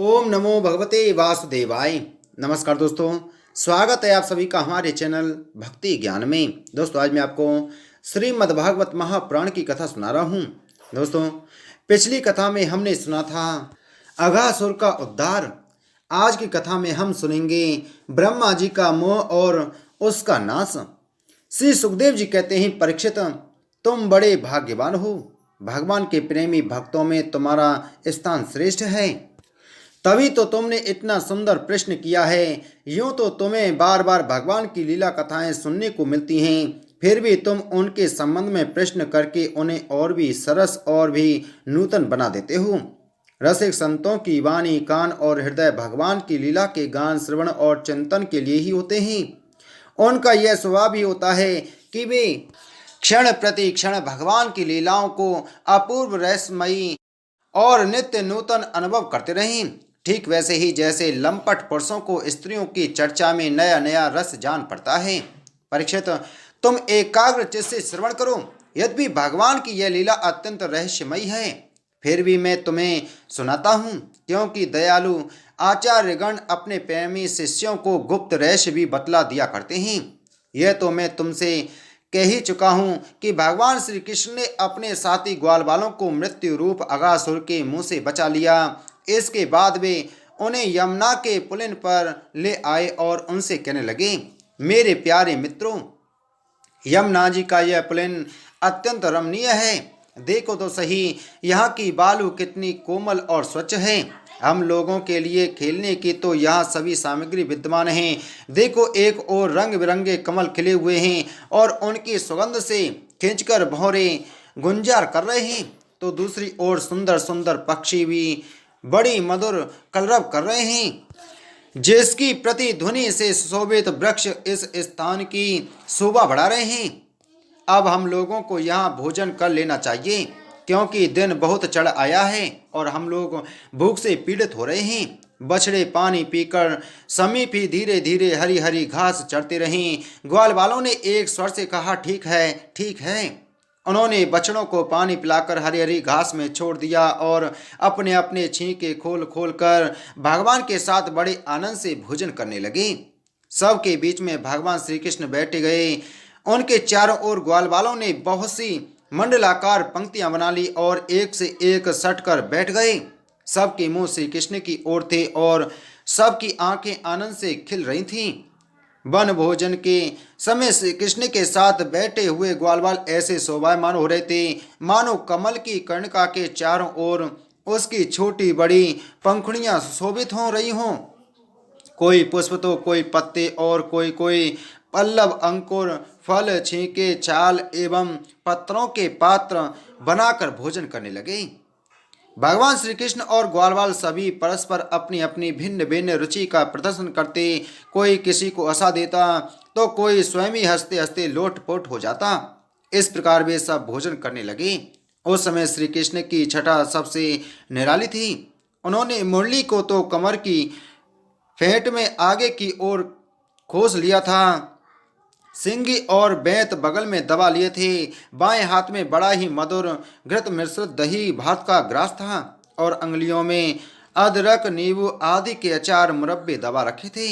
ओम नमो भगवते वासुदेवाय। नमस्कार दोस्तों, स्वागत है आप सभी का हमारे चैनल भक्ति ज्ञान में। दोस्तों, आज मैं आपको श्रीमद् भागवत महापुराण की कथा सुना रहा हूँ। दोस्तों, पिछली कथा में हमने सुना था अघासुर का उद्धार। आज की कथा में हम सुनेंगे ब्रह्मा जी का मोह और उसका नाश। श्री सुखदेव जी कहते हैं, परीक्षित, तुम बड़े भाग्यवान हो। भगवान के प्रेमी भक्तों में तुम्हारा स्थान श्रेष्ठ है, तभी तो तुमने इतना सुंदर प्रश्न किया है। यूं तो तुम्हें बार बार भगवान की लीला कथाएं सुनने को मिलती हैं, फिर भी तुम उनके संबंध में प्रश्न करके उन्हें और भी सरस और भी नूतन बना देते हो। रसिक संतों की वाणी, कान और हृदय भगवान की लीला के गान, श्रवण और चिंतन के लिए ही होते हैं। उनका यह स्वभाव ही होता है कि वे क्षण प्रति क्षण भगवान की लीलाओं को अपूर्व रहस्यमयी और नित्य नूतन अनुभव करते रहें। ठीक वैसे ही जैसे लंपट पुरुषों को स्त्रियों की चर्चा में नया नया रस जान पड़ता है। परीक्षित, तुम एकाग्र चित्त से श्रवण करो। यद्यपि भगवान की यह लीला अत्यंत रहस्यमयी है, फिर भी मैं तुम्हें सुनाता हूँ, क्योंकि दयालु आचार्यगण अपने प्रेमी शिष्यों को गुप्त रहस्य भी बतला दिया करते हैं। यह तो मैं तुमसे कह ही चुका हूँ कि भगवान श्री कृष्ण ने अपने साथी ग्वाल वालों को मृत्यु रूप अघासुर के मुंह से बचा लिया। इसके बाद वे उन्हें यमुना के पुलिन पर ले आए और उनसे कहने लगे, मेरे प्यारे मित्रों, यमुना जी का यह पुलिन अत्यंत रमणीय है। देखो तो सही, यहाँ की बालू कितनी कोमल और स्वच्छ है। हम लोगों के लिए खेलने की तो यहाँ सभी सामग्री विद्यमान हैं। देखो, एक और रंग बिरंगे कमल खिले हुए हैं और उनकी सुगंध से खींचकर भौरे गुंजार कर रहे हैं, तो दूसरी ओर सुंदर सुंदर पक्षी भी बड़ी मधुर कलरव कर रहे हैं, जिसकी प्रतिध्वनि से शोभित वृक्ष इस स्थान की शोभा बढ़ा रहे हैं। अब हम लोगों को यहाँ भोजन कर लेना चाहिए, क्योंकि दिन बहुत चढ़ आया है और हम लोग भूख से पीड़ित हो रहे हैं। बछड़े पानी पीकर समीप ही धीरे धीरे हरी हरी घास चरते रहें। ग्वाल वालों ने एक स्वर से कहा, ठीक है, ठीक है। उन्होंने बछड़ों को पानी पिलाकर हरी हरी घास में छोड़ दिया और अपने अपने छींके खोल खोल कर भगवान के साथ बड़े आनंद से भोजन करने लगे। सबके बीच में भगवान श्री कृष्ण बैठे गए। उनके चारों ओर ग्वाल वालों ने बहुत सी मंडलाकार पंक्तियां बना ली और एक से एक सट कर बैठ गए। सबके मुंह श्री कृष्ण की ओर थे और सबकी आंखें आनंद से खिल रही थीं। वन भोजन के समय श्री कृष्ण के साथ बैठे हुए ग्वालवाल ऐसे शोभायमान हो रहे थे, मानो कमल की कर्णिका के चारों ओर उसकी छोटी बड़ी पंखुड़ियां शोभित हो रही हों। कोई पुष्प तो कोई पत्ते और कोई कोई पल्लव, अंकुर, फल, छींके, छाल एवं पत्रों के पात्र बनाकर भोजन करने लगे। भगवान श्री कृष्ण और ग्वालवाल सभी परस्पर अपनी अपनी भिन्न भिन्न रुचि का प्रदर्शन करते। कोई किसी को हंसा देता तो कोई स्वयं ही हंसते हंसते लोटपोट हो जाता। इस प्रकार वे सब भोजन करने लगे। उस समय श्री कृष्ण की छटा सबसे निराली थी। उन्होंने मुरली को तो कमर की फेंट में आगे की ओर खोस लिया था, सिंगी और बेंत बगल में दबा लिए थे। बाएं हाथ में बड़ा ही मधुर घृत मिश्रित दही भात का ग्रास था और अंगुलियों में अदरक, नींबू आदि के अचार मुरब्बे दबा रखे थे।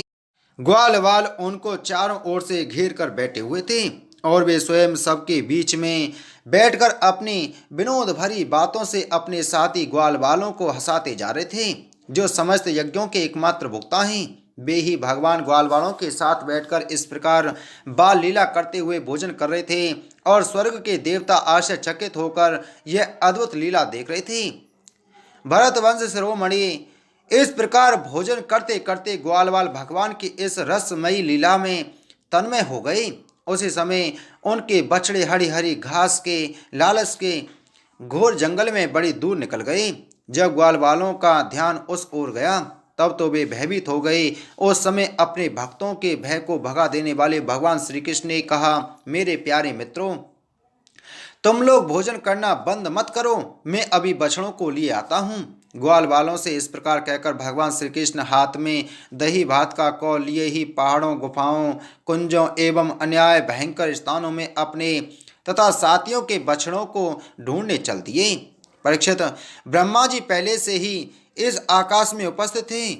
ग्वाल वाल उनको चारों ओर से घेर कर बैठे हुए थे और वे स्वयं सबके बीच में बैठकर अपनी विनोद भरी बातों से अपने साथी ग्वाल वालों को हंसाते जा रहे थे। जो समस्त यज्ञों के एकमात्र भुक्ता हैं, वे ही भगवान ग्वाल वालों के साथ बैठकर इस प्रकार बाल लीला करते हुए भोजन कर रहे थे और स्वर्ग के देवता आश्चर्यचकित होकर यह अद्भुत लीला देख रहे थे। भरतवंश शिरोमणि इस प्रकार भोजन करते करते ग्वालवाल भगवान की इस रसमयी लीला में तन्मय हो गए। उसी समय उनके बछड़े हरी हरी घास के लालच के घोर जंगल में बड़ी दूर निकल गए। जब ग्वाल वालों का ध्यान उस ओर गया, तब तो वे भयभीत हो गए। उस समय अपने भक्तों के भय को भगा देने वाले भगवान श्री कृष्ण ने कहा, मेरे प्यारे मित्रों, तुम लोग भोजन करना बंद मत करो, मैं अभी बछड़ों को लिए आता हूँ। ग्वाल वालों से इस प्रकार कहकर भगवान श्री कृष्ण हाथ में दही भात का कौल लिए ही पहाड़ों, गुफाओं, कुंजों एवं अन्याय भयंकर स्थानों में अपने तथा साथियों के बछड़ों को ढूंढने चल दिए। परीक्षित, ब्रह्मा जी पहले से ही इस आकाश में उपस्थित थे।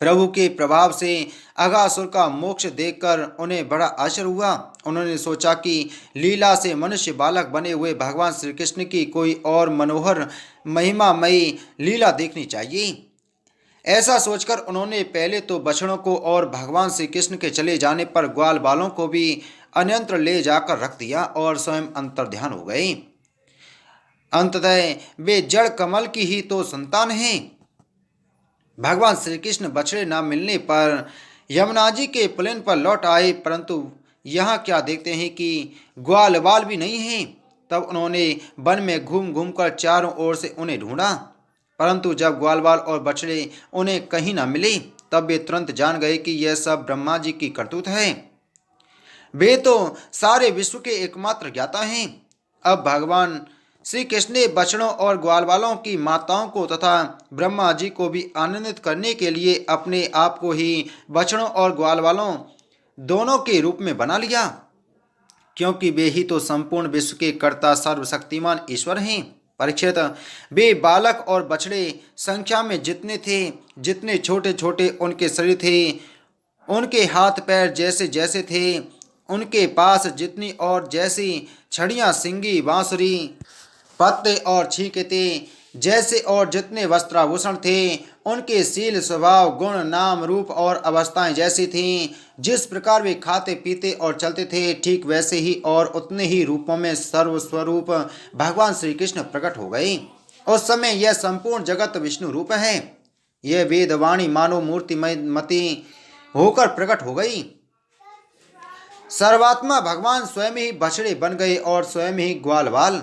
प्रभु के प्रभाव से अघासुर का मोक्ष देखकर उन्हें बड़ा आश्चर्य हुआ। उन्होंने सोचा कि लीला से मनुष्य बालक बने हुए भगवान श्री कृष्ण की कोई और मनोहर महिमामयी लीला देखनी चाहिए। ऐसा सोचकर उन्होंने पहले तो बछड़ों को और भगवान श्री कृष्ण के चले जाने पर ग्वाल बालों को भी अन्यत्र ले जाकर रख दिया और स्वयं अंतर्ध्यान हो गए। अंततः वे जड़ कमल की ही तो संतान हैं। भगवान श्री कृष्ण बछड़े न मिलने पर यमुना जी के प्लेन पर लौट आए, परंतु यहाँ क्या देखते हैं कि ग्वाल बाल भी नहीं हैं। तब उन्होंने वन में घूम घूम कर चारों ओर से उन्हें ढूंढा, परंतु जब ग्वाल बाल और बछड़े उन्हें कहीं न मिले तब वे तुरंत जान गए कि यह सब ब्रह्मा जी की करतूत है। वे तो सारे विश्व के एकमात्र ज्ञाता हैं। अब भगवान श्री कृष्ण ने बछड़ों और ग्वालवालों की माताओं को तथा ब्रह्मा जी को भी आनंदित करने के लिए अपने आप को ही बछड़ों और ग्वालवालों दोनों के रूप में बना लिया, क्योंकि वे ही तो संपूर्ण विश्व के कर्ता सर्वशक्तिमान ईश्वर हैं। परीक्षित, वे बालक और बछड़े संख्या में जितने थे, जितने छोटे छोटे उनके शरीर थे, उनके हाथ पैर जैसे जैसे थे, उनके पास जितनी और जैसी छड़ियाँ, सिंगी, बांसुरी, पत्ते और छींके जैसे और जितने वस्त्राभूषण थे, उनके शील, स्वभाव, गुण, नाम, रूप और अवस्थाएं जैसी थीं। जिस प्रकार वे खाते पीते और चलते थे, ठीक वैसे ही और उतने ही रूपों में सर्वस्वरूप भगवान श्री कृष्ण प्रकट हो गए। उस समय यह संपूर्ण जगत विष्णु रूप है। यह वेदवाणी मानो मूर्तिमती होकर प्रकट हो गई। सर्वात्मा भगवान स्वयं ही बछड़े बन गए और स्वयं ही ग्वालवाल।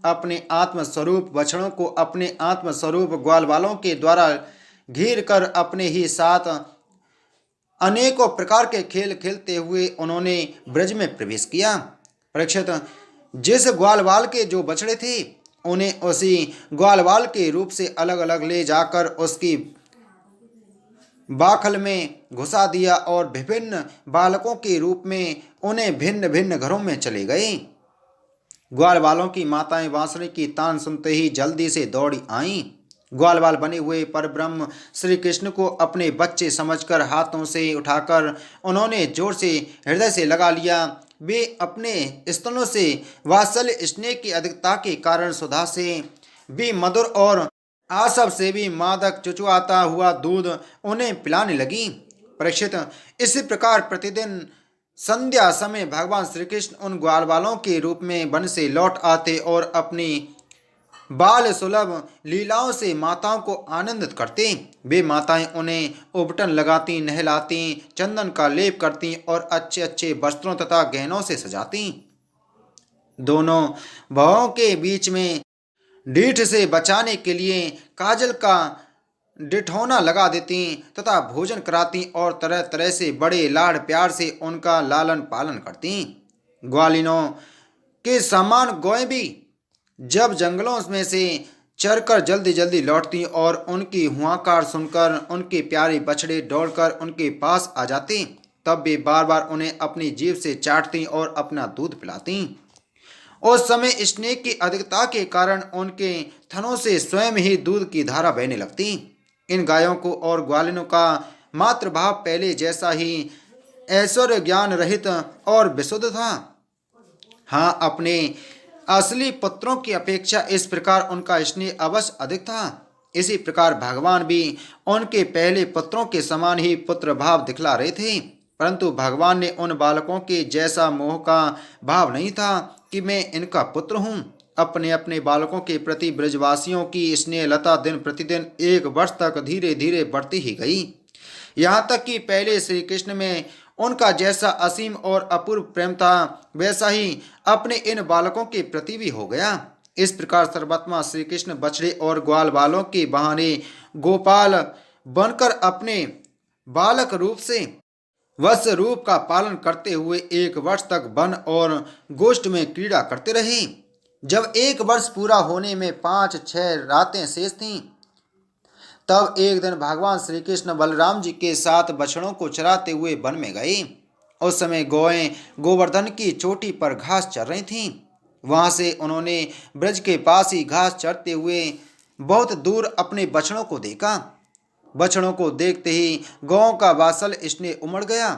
अपने आत्मस्वरूप बछड़ों को अपने आत्मस्वरूप ग्वालवालों के द्वारा घेर कर अपने ही साथ अनेकों प्रकार के खेल खेलते हुए उन्होंने ब्रज में प्रवेश किया। परीक्षित, जिस ग्वालवाल के जो बछड़े थे, उन्हें उसी ग्वालवाल के रूप से अलग अलग ले जाकर उसकी बाखल में घुसा दिया और विभिन्न बालकों के रूप में उन्हें भिन्न भिन्न घरों में चले गए। ग्वाल वालों की माताएं बांसुरी की तान सुनते ही जल्दी से दौड़ी आईं। ग्वाल बाल बने हुए परब्रह्म श्री कृष्ण को अपने बच्चे समझकर हाथों से उठाकर उन्होंने जोर से हृदय से लगा लिया। वे अपने स्तनों से वात्सल्य स्नेह की अधिकता के कारण सुधा से भी मधुर और आसव से भी मादक चुचुआता हुआ दूध उन्हें पिलाने लगी। परीक्षित, इसी प्रकार प्रतिदिन संध्या समय भगवान श्री कृष्ण उन ग्वालवालों के रूप में वन से लौट आते और अपनी बाल सुलभ लीलाओं से माताओं को आनंदित करते। वे माताएं उन्हें उबटन लगाती, नहलाती, चंदन का लेप करती और अच्छे अच्छे वस्त्रों तथा गहनों से सजाती। दोनों भावों के बीच में डीठ से बचाने के लिए काजल का डिठौना लगा देती तथा भोजन कराती और तरह तरह से बड़े लाड़ प्यार से उनका लालन पालन करती। ग्वालिनों के समान गौएं भी जब जंगलों में से चरकर जल्दी जल्दी लौटती और उनकी हुआकार सुनकर उनके प्यारे बछड़े दौड़कर उनके पास आ जाते, तब वे बार बार उन्हें अपनी जीभ से चाटती और अपना दूध पिलाती। उस समय स्नेह की अधिकता के कारण उनके थनों से स्वयं ही दूध की धारा बहने लगती। इन गायों को और ग्वालिनों का मातृभाव पहले जैसा ही ऐश्वर्य ज्ञान रहित और विशुद्ध था। हाँ, अपने असली पुत्रों की अपेक्षा इस प्रकार उनका स्नेह अवश्य अधिक था। इसी प्रकार भगवान भी उनके पहले पुत्रों के समान ही पुत्र भाव दिखला रहे थे, परंतु भगवान ने उन बालकों के जैसा मोह का भाव नहीं था कि मैं इनका पुत्र हूँ। अपने अपने बालकों के प्रति ब्रजवासियों की स्नेहलता दिन प्रतिदिन 1 वर्ष तक धीरे धीरे बढ़ती ही गई। यहाँ तक कि पहले श्री कृष्ण में उनका जैसा असीम और अपूर्व प्रेम था, वैसा ही अपने इन बालकों के प्रति भी हो गया। इस प्रकार सर्वात्मा श्री कृष्ण बछड़े और ग्वाल बालों के बहाने गोपाल बनकर अपने बालक रूप से वत्स रूप का पालन करते हुए 1 वर्ष तक वन और गोष्ठ में क्रीड़ा करते रहे। जब 1 वर्ष पूरा होने में 5-6 रातें शेष थीं, तब एक दिन भगवान श्री कृष्ण बलराम जी के साथ बछड़ों को चराते हुए वन में गए। उस समय गौएं गोवर्धन की चोटी पर घास चर रही थीं। वहां से उन्होंने ब्रज के पास ही घास चरते हुए बहुत दूर अपने बछड़ों को देखा। बछड़ों को देखते ही गौ का वात्सल स्नेह उमड़ गया।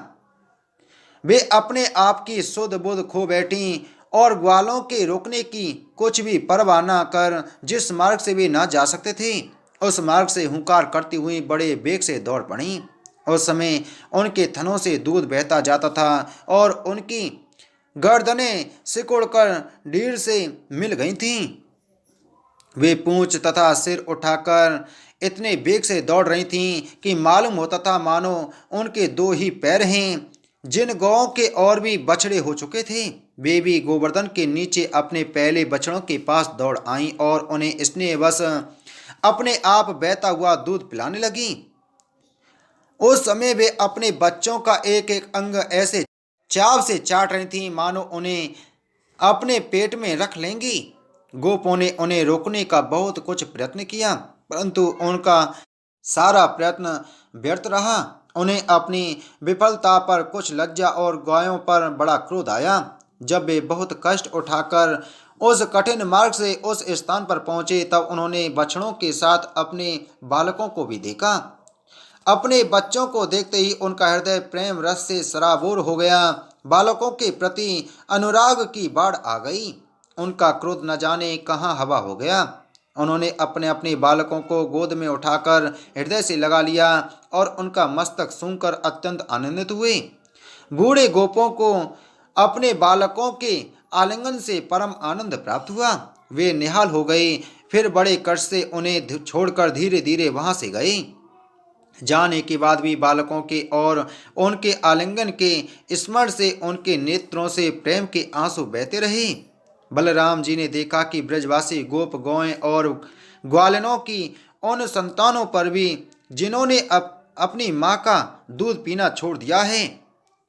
वे अपने आप की सुध बुध खो बैठी और ग्वालों के रोकने की कुछ भी परवाह न कर जिस मार्ग से वे ना जा सकते थे उस मार्ग से हुंकार करती हुई बड़े वेग से दौड़ पड़ी। उस समय उनके थनों से दूध बहता जाता था और उनकी गर्दनें सिकुड़कर ढीर से मिल गई थीं। वे पूंछ तथा सिर उठाकर इतने वेग से दौड़ रही थीं कि मालूम होता था मानो उनके दो ही पैर हैं। जिन गौओं के और भी बछड़े हो चुके थे वे भी गोवर्धन के नीचे अपने पहले बछड़ों के पास दौड़ आईं और उन्हें स्नेहवश अपने आप बहता हुआ दूध पिलाने लगी। उस समय वे अपने बच्चों का एक एक अंग ऐसे चाव से चाट रही थीं मानो उन्हें अपने पेट में रख लेंगी। गोपों ने उन्हें रोकने का बहुत कुछ प्रयत्न किया परंतु उनका सारा प्रयत्न व्यर्थ रहा। उन्हें अपनी विफलता पर कुछ लज्जा और गायों पर बड़ा क्रोध आया। जब वे बहुत कष्ट उठाकर उस कठिन मार्ग से उस स्थान पर पहुंचे तब उन्होंने बछड़ों के साथ अपने बालकों को भी देखा। अपने बच्चों को देखते ही उनका हृदय प्रेम रस से सराबोर हो गया। बालकों के प्रति अनुराग की बाढ़ आ गई। उनका क्रोध न जाने कहाँ हवा हो गया। उन्होंने अपने अपने बालकों को गोद में उठाकर हृदय से लगा लिया और उनका मस्तक सूंघकर अत्यंत आनंदित हुए। बूढ़े गोपों को अपने बालकों के आलिंगन से परम आनंद प्राप्त हुआ। वे निहाल हो गए। फिर बड़े कष्ट से उन्हें छोड़कर धीरे धीरे वहां से गए। जाने के बाद भी बालकों के और उनके आलिंगन के स्मरण से उनके नेत्रों से प्रेम के आंसू बहते रहे। बलराम जी ने देखा कि ब्रजवासी गोप गौएं और ग्वालिनों की उन संतानों पर भी जिन्होंने अपनी माँ का दूध पीना छोड़ दिया है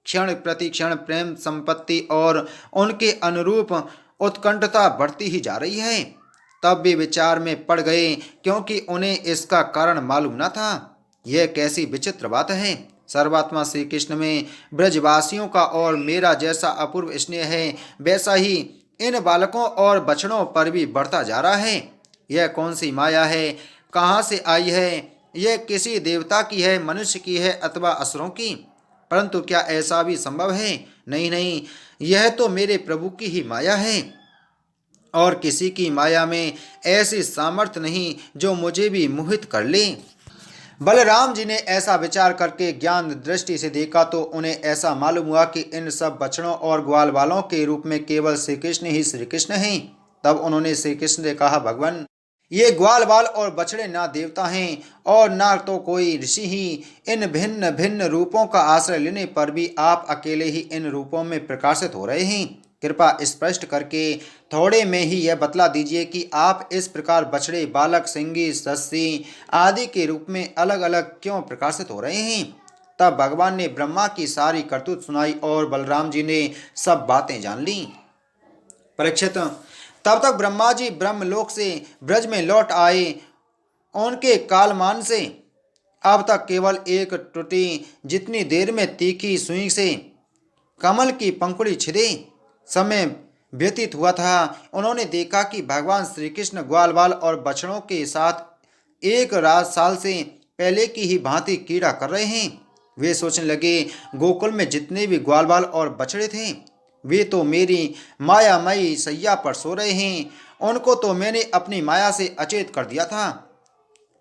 क्षण प्रति क्षण प्रेम संपत्ति और उनके अनुरूप उत्कंठता बढ़ती ही जा रही है। तब वे विचार में पड़ गए क्योंकि उन्हें इसका कारण मालूम न था। यह कैसी विचित्र बात है। सर्वात्मा श्री कृष्ण में ब्रजवासियों का और मेरा जैसा अपूर्व स्नेह है वैसा ही इन बालकों और बछड़ों पर भी बढ़ता जा रहा है। यह कौन सी माया है, कहाँ से आई है? यह किसी देवता की है, मनुष्य की है अथवा असुरों की? परंतु क्या ऐसा भी संभव है? नहीं नहीं, यह तो मेरे प्रभु की ही माया है और किसी की माया में ऐसी सामर्थ्य नहीं जो मुझे भी मोहित कर ले। बलराम जी ने ऐसा विचार करके ज्ञान दृष्टि से देखा तो उन्हें ऐसा मालूम हुआ कि इन सब बछड़ों और ग्वाल वालों के रूप में केवल श्री कृष्ण ही श्री कृष्ण हैं। तब उन्होंने श्री कृष्ण से कहा, भगवान, ये ग्वाल बाल और बछड़े ना देवता हैं और ना तो कोई ऋषि ही। इन भिन्न भिन्न रूपों का आश्रय लेने पर भी आप अकेले ही इन रूपों में प्रकाशित हो रहे हैं। कृपा स्पष्ट करके थोड़े में ही यह बतला दीजिए कि आप इस प्रकार बछड़े, बालक, सिंगी, सस्सी आदि के रूप में अलग अलग क्यों प्रकाशित हो रहे हैं। तब भगवान ने ब्रह्मा की सारी करतूत सुनाई और बलराम जी ने सब बातें जान ली। परीक्षित, तब तक ब्रह्मा जी ब्रह्मलोक से ब्रज में लौट आए। उनके कालमान से अब तक केवल एक त्रुटि जितनी देर में तीखी सुई से कमल की पंखुड़ी छिदे समय व्यतीत हुआ था। उन्होंने देखा कि भगवान श्री कृष्ण ग्वाल बाल और बछड़ों के साथ एक रात साल से पहले की ही भांति कीड़ा कर रहे हैं। वे सोचने लगे, गोकुल में जितने भी ग्वाल बाल और बछड़े थे वे तो मेरी मायामयी सैया पर सो रहे हैं। उनको तो मैंने अपनी माया से अचेत कर दिया था।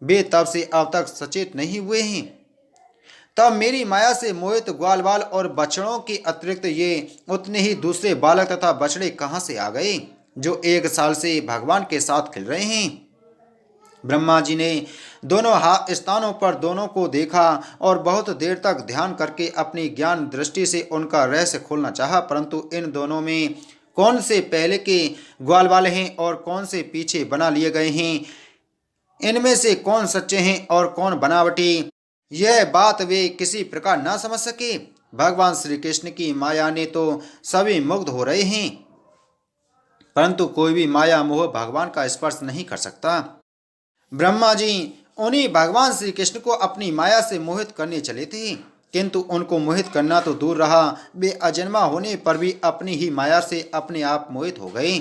वे तब से अब तक सचेत नहीं हुए हैं। तब मेरी माया से मोहित ग्वाल बाल और बछड़ों के अतिरिक्त ये उतने ही दूसरे बालक तथा बछड़े कहाँ से आ गए जो एक साल से भगवान के साथ खेल रहे हैं। ब्रह्मा जी ने दोनों स्थानों पर दोनों को देखा और बहुत देर तक ध्यान करके अपनी ज्ञान दृष्टि से उनका रहस्य खोलना चाहा, परंतु इन दोनों में कौन से पहले के ग्वाल वाले हैं और कौन से पीछे बना लिए गए हैं, इनमें से कौन सच्चे हैं और कौन बनावटी, यह बात वे किसी प्रकार न समझ सके। भगवान श्री कृष्ण की माया ने तो सभी मुग्ध हो रहे हैं, परंतु कोई भी माया मोह भगवान का स्पर्श नहीं कर सकता। ब्रह्मा जी उन्हीं भगवान श्री कृष्ण को अपनी माया से मोहित करने चले थे, किंतु उनको मोहित करना तो दूर रहा, वे अजन्मा होने पर भी अपनी ही माया से अपने आप मोहित हो गए।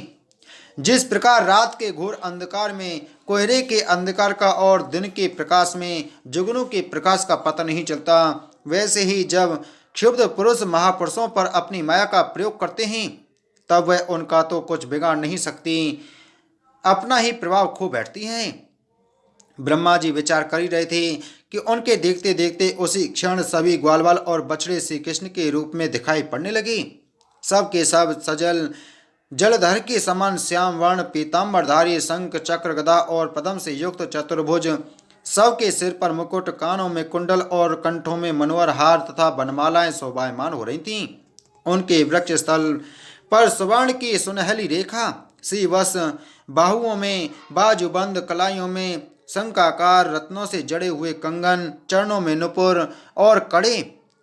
जिस प्रकार रात के घोर अंधकार में कोहरे के अंधकार का और दिन के प्रकाश में जुगनू के प्रकाश का पता नहीं चलता, वैसे ही जब क्षुब्ध पुरुष महापुरुषों पर अपनी माया का प्रयोग करते हैं तब वह उनका तो कुछ बिगाड़ नहीं सकती, अपना ही प्रभाव खो बैठती हैं। ब्रह्मा जी विचार कर ही रहे थे कि उनके देखते देखते उसी क्षण सभी ग्वालवाल और बछड़े श्री कृष्ण के रूप में दिखाई पड़ने लगे। सब के सब सजल जलधर के समान श्याम वर्ण पीताम्बरधारी शंख चक्र गदा और पद्म से युक्त चतुर्भुज, सबके सिर पर मुकुट, कानों में कुंडल और कंठों में मनोहर हार तथा बनमालाएं शोभायमान हो रही थीं। उनके वृक्ष स्थल पर सुवर्ण की सुनहली रेखा, श्रीवश बाहुओं में बाजूबंद, कलाइयों में शंखाकार रत्नों से जड़े हुए कंगन, चरणों में नुपुर और कड़े,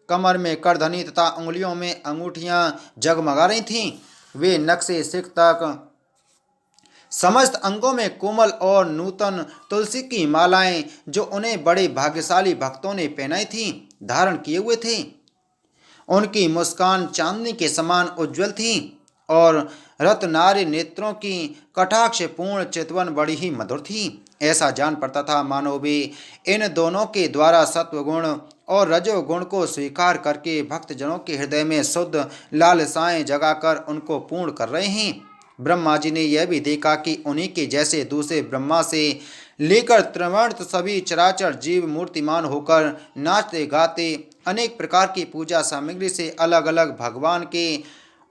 कमर में करधनी तथा उंगलियों में अंगूठियां जगमगा रही थीं। वे नक्शे सिख तक समस्त अंगों में कोमल और नूतन तुलसी की मालाएं जो उन्हें बड़े भाग्यशाली भक्तों ने पहनाई थीं धारण किए हुए थे। उनकी मुस्कान चांदनी के समान उज्जवल थी और रत्नारी नेत्रों की कटाक्षपूर्ण चितवन बड़ी ही मधुर थी। ऐसा जान पड़ता था मानो वे इन दोनों के द्वारा सत्वगुण और रजोगुण को स्वीकार करके भक्तजनों के हृदय में शुद्ध लालसाएं जगाकर उनको पूर्ण कर रहे हैं। ब्रह्मा जी ने यह भी देखा कि उन्हीं के जैसे दूसरे ब्रह्मा से लेकर त्रिवर्त सभी चराचर जीव मूर्तिमान होकर नाचते गाते अनेक प्रकार की पूजा सामग्री से अलग अलग भगवान के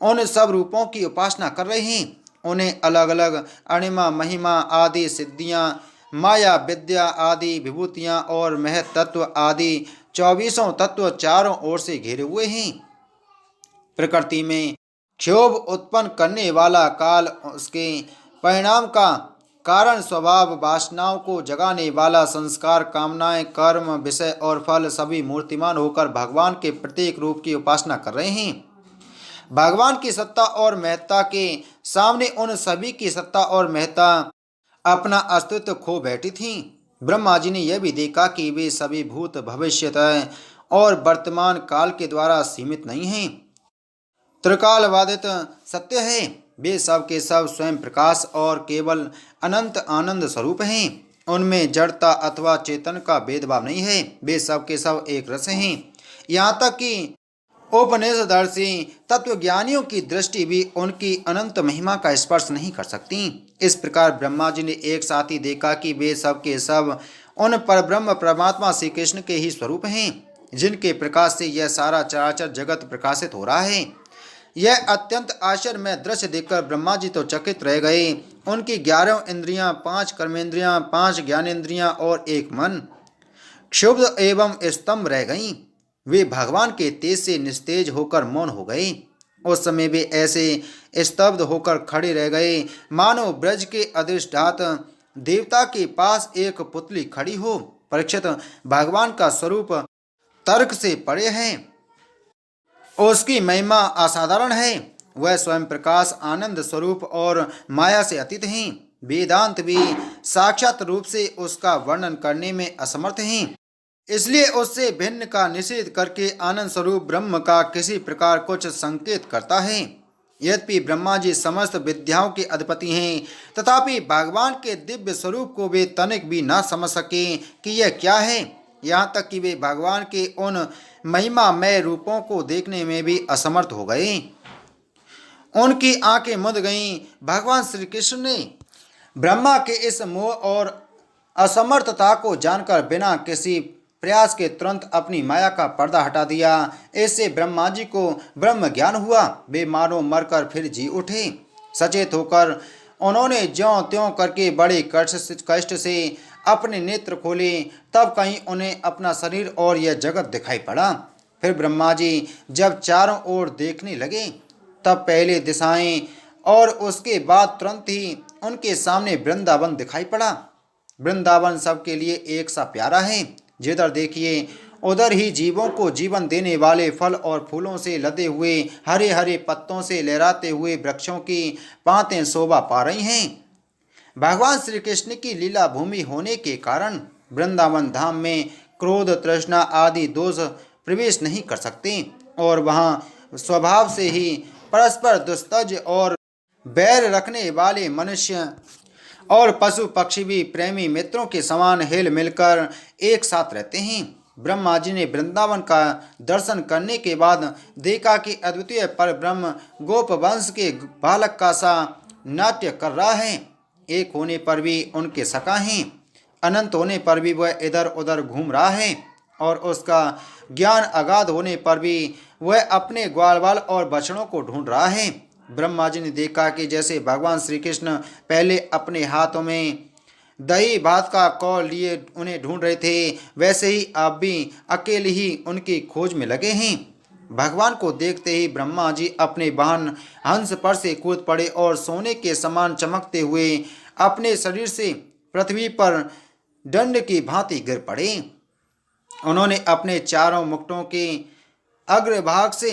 उन सब रूपों की उपासना कर रहे हैं। उन्हें अलग अलग अणिमा महिमा आदि सिद्धियां, माया विद्या आदि विभूतियां और महतत्व आदि 24 तत्व चारों ओर से घिरे हुए हैं। प्रकृति में क्षोभ उत्पन्न करने वाला काल, उसके परिणाम का कारण स्वभाव, वासनाओं को जगाने वाला संस्कार, कामनाएं, कर्म, विषय और फल सभी मूर्तिमान होकर भगवान के प्रत्येक रूप की उपासना कर रहे हैं। भगवान की सत्ता और महत्ता के सामने उन सभी की सत्ता और महत्ता अपना अस्तित्व खो बैठी थीं। ब्रह्मा जी ने यह भी देखा कि वे सभी भूत, भविष्यत और वर्तमान काल के द्वारा सीमित नहीं हैं, त्रिकालवादित सत्य है। वे सब के सब स्वयं प्रकाश और केवल अनंत आनंद स्वरूप हैं। उनमें जड़ता अथवा चेतन का भेदभाव नहीं है। वे सब के सब एक रस हैं। यहाँ तक कि उपनिषदर्शी तत्वज्ञानियों की दृष्टि भी उनकी अनंत महिमा का स्पर्श नहीं कर सकती। इस प्रकार ब्रह्मा जी ने एक साथ ही देखा कि वे सब के सब उन परब्रह्म परमात्मा श्री कृष्ण के ही स्वरूप हैं, जिनके प्रकाश से यह सारा चराचर जगत प्रकाशित हो रहा है। यह अत्यंत आश्चर्यमय दृश्य देखकर ब्रह्मा जी तो चकित रह गए। उनकी 11 इंद्रियां, 5 कर्मेंद्रियां, 5 ज्ञानेंद्रियां और एक मन क्षुब्ध एवं स्तंभ रह गईं। वे भगवान के तेज से निस्तेज होकर मौन हो गए। उस समय वे ऐसे स्तब्ध होकर खड़े रह गए मानो ब्रज के अधिष्ठाता देवता के पास एक पुतली खड़ी हो। परीक्षित, भगवान का स्वरूप तर्क से परे है, उसकी महिमा असाधारण है। वह स्वयं प्रकाश, आनंद स्वरूप और माया से अतीत हैं। वेदांत भी साक्षात रूप से उसका वर्णन करने में असमर्थ हैं। इसलिए उससे भिन्न का निषेध करके आनंद स्वरूप ब्रह्म का किसी प्रकार कुछ संकेत करता है। यद्यपि ब्रह्मा जी समस्त विद्याओं के अधिपति हैं, तथापि भगवान के दिव्य स्वरूप को वे तनिक भी न समझ सके कि यह क्या है। यहाँ तक कि वे भगवान के उन महिमामय रूपों को देखने में भी असमर्थ हो गए। उनकी आंखें मुद गईं। भगवान श्री कृष्ण ने ब्रह्मा के इस मोह और असमर्थता को जानकर बिना किसी प्रयास के तुरंत अपनी माया का पर्दा हटा दिया। इससे ब्रह्मा जी को ब्रह्म ज्ञान हुआ। वे मानो मरकर फिर जी उठे। सचेत होकर उन्होंने ज्यों त्यों करके बड़े कष्ट से अपने नेत्र खोले। तब कहीं उन्हें अपना शरीर और यह जगत दिखाई पड़ा। फिर ब्रह्मा जी जब चारों ओर देखने लगे तब पहले दिशाएं और उसके बाद तुरंत ही उनके सामने वृंदावन दिखाई पड़ा। वृंदावन सबके लिए एक सा प्यारा है। जिधर देखिए उधर ही जीवों को जीवन देने वाले फल और फूलों से लदे हुए, हरे हरे पत्तों से लहराते हुए वृक्षों की पातें शोभा पा रही हैं। भगवान श्री कृष्ण की लीला भूमि होने के कारण वृंदावन धाम में क्रोध, तृष्णा आदि दोष प्रवेश नहीं कर सकते और वहाँ स्वभाव से ही परस्पर दुस्तज और बैर रखने वाले मनुष्य और पशु पक्षी भी प्रेमी मित्रों के समान हिल मिलकर एक साथ रहते हैं। ब्रह्मा जी ने वृंदावन का दर्शन करने के बाद देखा कि अद्वितीय पर ब्रह्म गोप वंश के बालक का सा नाट्य कर रहा है। एक होने पर भी उनके सखा हैं, अनंत होने पर भी वह इधर उधर घूम रहा है और उसका ज्ञान अगाध होने पर भी वह अपने ग्वाल बाल और बछड़ों को ढूंढ रहा है। ब्रह्मा जी ने देखा कि जैसे भगवान श्री कृष्ण पहले अपने हाथों में दही भात का कौल लिए उन्हें ढूंढ रहे थे, वैसे ही आप भी अकेले ही उनकी खोज में लगे हैं। भगवान को देखते ही ब्रह्मा जी अपने वाहन हंस पर से कूद पड़े और सोने के समान चमकते हुए अपने शरीर से पृथ्वी पर दंड की भांति गिर पड़े। उन्होंने अपने चारों मुकुटों के अग्रभाग से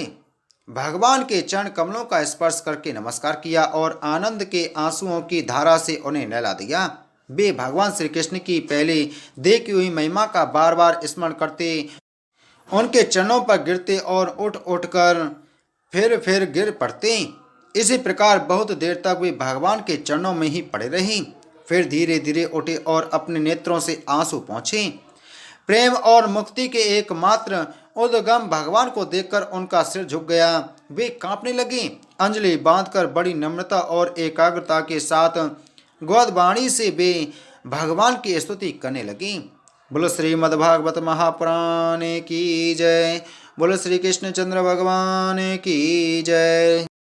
भगवान के चरण कमलों का स्पर्श करके नमस्कार किया और आनंद के आंसुओं की धारा से उन्हें नहला दिया। वे भगवान श्री कृष्ण की पहले देखी हुई महिमा का बार बार स्मरण करते, उनके चरणों पर गिरते और उठ उठकर फिर गिर पड़ते। इसी प्रकार बहुत देर तक वे भगवान के चरणों में ही पड़े रहे। फिर धीरे धीरे उठे और अपने नेत्रों से आंसू पहुँचे। प्रेम और मुक्ति के एकमात्र उद्गम भगवान को देखकर उनका सिर झुक गया। वे कांपने लगे। अंजलि बांधकर बड़ी नम्रता और एकाग्रता के साथ गौदवाणी से वे भगवान की स्तुति करने लगी। बोलो श्रीमद्भागवत महापुराण की जय। बोलो श्री कृष्णचंद्र भगवान की जय।